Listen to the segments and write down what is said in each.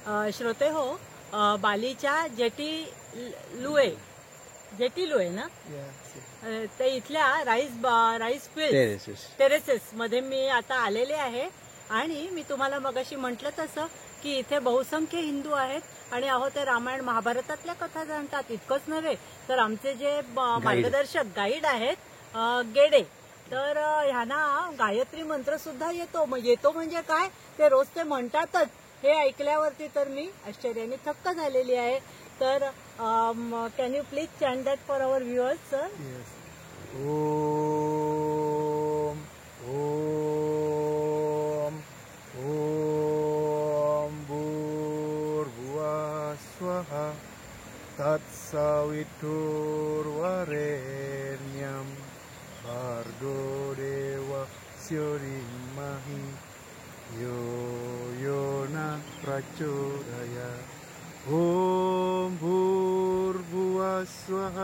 श्रोते हो, बालीच्या जेटी लुए ना, ते इथल्या राईस फील्ड टेरेसेस मध्ये मी आता आलेले आहे. आणि मी तुम्हाला मगाशी म्हटलं तसं की इथे बहुसंख्य हिंदू आहेत आणि अहो ते रामायण महाभारतातल्या कथा जाणतात. इतकंच नव्हे तर आमचे जे मार्गदर्शक गाईड आहेत गेडे, तर ह्यांना गायत्री मंत्र सुद्धा येतो म्हणजे काय ते रोज ते म्हणतातच. हे ऐकल्यावरती तर मी आश्चर्याने थक्क झालेली आहे. तर can you please chant that for our viewers sir? ओम ओम ओम भूर्भुवः स्वः तत्सवितुर्वरेण्यं भर्गो देवस्य धीमहि यो यो न प्रचोदयात्. ओम भूर्भुवः स्वः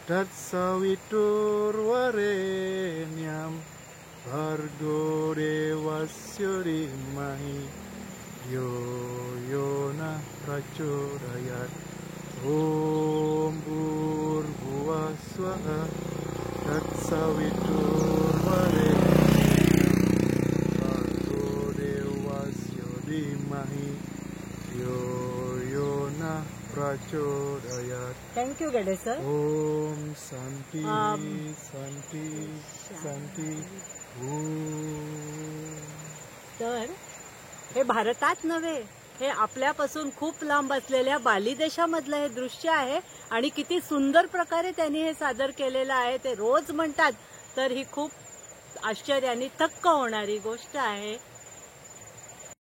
तत्सवितुर्वरेण्यं भर्गो देवस्य धीमहि यो यो न प्रचोदयात्. ओम भूर्भुवः स्वः तत्सवितुर्वरेण्यं भर्गो देवस्य धीमहि यो यो न प्रचोदयात्. Thank you Gede sir. ओम शांती शांती शांती. तर हे भारतात नव्हे, हे आपल्यापासून खूप लांब असलेल्या बाली देशामधलं हे दृश्य आहे. आणि किती सुंदर प्रकारे त्यांनी हे सादर केलेलं आहे. ते रोज म्हणतात, तर ही खूप आश्चर्याने थक्क होणारी गोष्ट आहे.